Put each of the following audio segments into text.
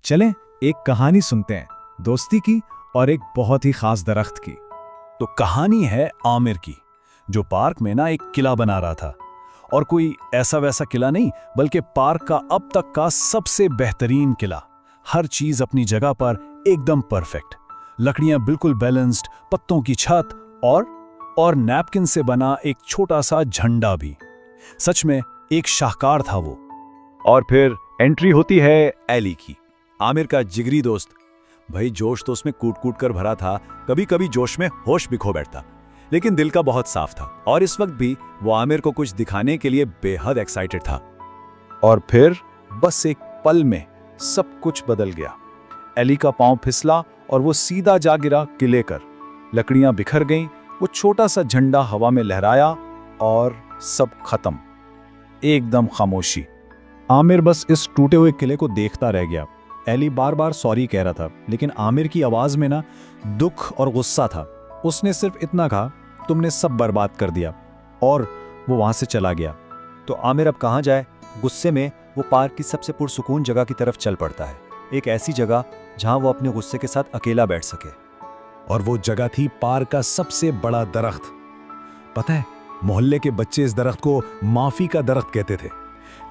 चलें एक कहानी सुनते हैं, दोस्ती की और एक बहुत ही खास दरख्त की। तो कहानी है आमिर की, जो पार्क में ना एक किला बना रहा था। और कोई ऐसा वैसा किला नहीं, बल्कि पार्क का अब तक का सबसे बेहतरीन किला। हर चीज अपनी जगह पर एकदम परफेक्ट, लकड़ियां बिल्कुल बैलेंस्ड, पत्तों की छत और नैपकिन से बना एक छोटा सा झंडा भी। सच में एक शाहकार था वो। और फिर एंट्री होती है एली की, आमिर का जिगरी दोस्त। भाई जोश तो उसमें कूट कूट कर भरा था, कभी कभी जोश में होश भी खो बैठता, लेकिन दिल का बहुत साफ था। और इस वक्त भी वो आमिर को कुछ दिखाने के लिए बेहद एक्साइटेड था। और फिर बस एक पल में सब कुछ बदल गया। एली का पांव फिसला और वो सीधा जा गिरा किले कर। लकड़ियां बिखर गईं, वो छोटा सा झंडा हवा में लहराया और सब खत्म। एकदम खामोशी। आमिर बस इस टूटे हुए किले को देखता रह गया। एली बार बार सॉरी कह रहा था, लेकिन आमिर की आवाज में ना दुख और गुस्सा था। उसने सिर्फ इतना कहा, तुमने सब बर्बाद कर दिया, और वो वहां से चला गया। तो आमिर अब कहाँ जाए? गुस्से में वो पार्क की सबसे पुरसुकून जगह की तरफ चल पड़ता है, एक ऐसी जगह जहां वो अपने गुस्से के साथ अकेला बैठ सके। और वो जगह थी पार्क का सबसे बड़ा दरख्त। पता है, मोहल्ले के बच्चे इस दरख्त को माफी का दरख्त कहते थे,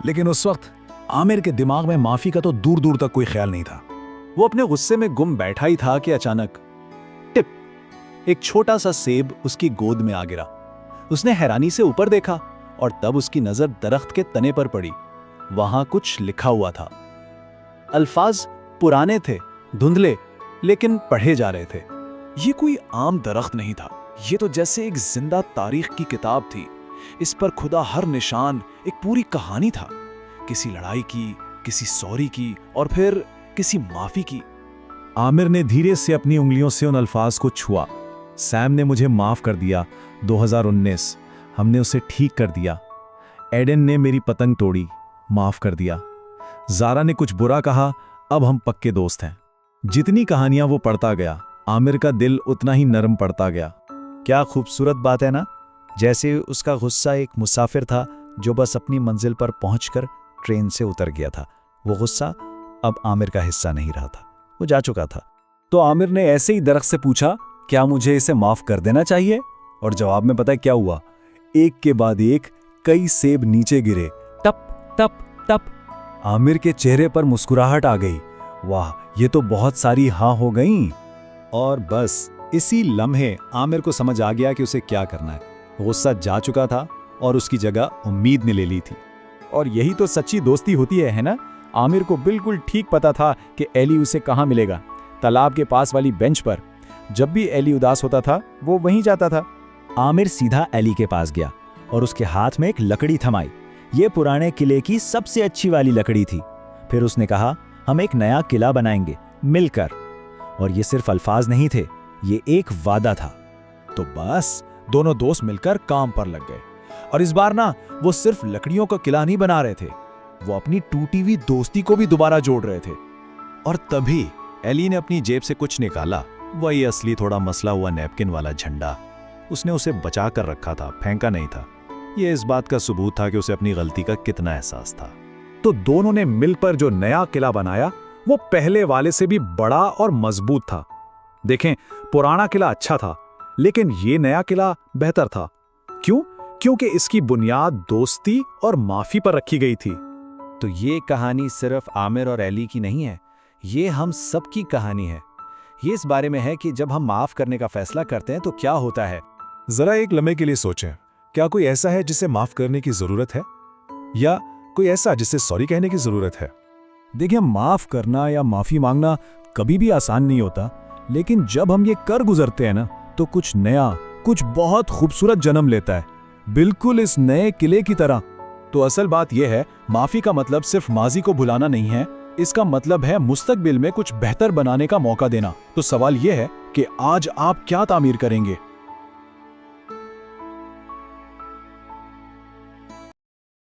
लेकिन उस वक्त आमिर के दिमाग में माफी का तो दूर दूर तक कोई ख्याल नहीं था। वो अपने गुस्से में गुम बैठा ही था कि अचानक टिप, एक छोटा सा सेब उसकी गोद में आ गिरा। उसने हैरानी से ऊपर देखा और तब उसकी नजर दरख्त के तने पर पड़ी। वहां कुछ लिखा हुआ था। अल्फाज पुराने थे, धुंधले, लेकिन पढ़े जा रहे थे। ये कोई आम दरख्त नहीं था, ये तो जैसे एक जिंदा तारीख की किताब थी। इस पर खुदा हर निशान एक पूरी कहानी था, किसी लड़ाई की, किसी सॉरी की, और फिर किसी माफी की। आमिर ने धीरे से अपनी उंगलियों से उन अल्फाज को छुआ। सैम ने मुझे माफ कर दिया, 2019 हमने उसे ठीक कर दिया। एडन ने मेरी पतंग तोड़ी, माफ कर दिया। जारा ने कुछ बुरा कहा, अब हम पक्के दोस्त हैं। जितनी कहानियां वो पढ़ता गया, आमिर का दिल उतना ही नरम पड़ता गया। क्या खूबसूरत बात है ना, जैसे उसका गुस्सा एक मुसाफिर था जो बस अपनी मंजिल पर पहुंचकर ट्रेन से उतर गया था। वो गुस्सा अब आमिर का हिस्सा नहीं रहा था, वो जा चुका था। तो आमिर ने ऐसे ही दरख्त से पूछा, क्या मुझे इसे माफ कर देना चाहिए? और जवाब में पता है क्या हुआ? एक के बाद एक कई सेब नीचे गिरे, टप टप टप। आमिर के चेहरे पर मुस्कुराहट आ गई। वाह, ये तो बहुत सारी हाँ हो गईं। और बस इसी लम्हे आमिर को समझ आ गया कि उसे क्या करना है। गुस्सा जा चुका था और उसकी जगह उम्मीद ने ले ली थी। और यही तो सच्ची दोस्ती होती है ना? आमिर को बिल्कुल ठीक पता था कि एली उसे कहाँ मिलेगा। तालाब के पास वाली बेंच पर। जब भी एली उदास होता था, वो वहीं जाता था। आमिर सीधा एली के पास गया और उसके हाथ में एक लकड़ी थमाई। ये पुराने किले की सबसे अच्छी वाली लकड़ी थी। फिर उसने कहा, हम एक नया किला बनाएंगे मिलकर। और ये सिर्फ अल्फाज नहीं थे, ये एक वादा था। तो बस दोनों दोस्त मिलकर काम पर लग गए। और इस बार ना वो सिर्फ लकड़ियों का किला नहीं बना रहे थे, वो अपनी टूटी हुई दोस्ती को भी दोबारा जोड़ रहे थे। और तभी एली ने अपनी जेब से कुछ निकाला, वही असली थोड़ा मसला हुआ नैपकिन वाला झंडा। उसने उसे बचा कर रखा था, फेंका नहीं था। यह इस बात का सबूत था कि उसे अपनी गलती का कितना एहसास था। तो दोनों ने मिलकर जो नया किला बनाया, वो पहले वाले से भी बड़ा और मजबूत था। देखें, पुराना किला अच्छा था, लेकिन ये नया किला बेहतर था। क्यों? क्योंकि इसकी बुनियाद दोस्ती और माफी पर रखी गई थी। तो ये कहानी सिर्फ आमिर और एली की नहीं है, ये हम सब की कहानी है। ये इस बारे में है कि जब हम माफ करने का फैसला करते हैं तो क्या होता है। जरा एक लम्हे के लिए सोचें, क्या कोई ऐसा है जिसे माफ करने की जरूरत है, या कोई ऐसा जिसे सॉरी कहने की जरूरत है? देखिए, माफ करना या माफी मांगना कभी भी आसान नहीं होता, लेकिन जब हम ये कर गुजरते हैं ना, तो कुछ नया, कुछ बहुत खूबसूरत जन्म लेता है, बिल्कुल इस नए किले की तरह। तो असल बात यह है, माफी का मतलब सिर्फ माजी को भुलाना नहीं है, इसका मतलब है मुस्तकबिल में कुछ बेहतर बनाने का मौका देना। तो सवाल यह है कि आज आप क्या तामीर करेंगे?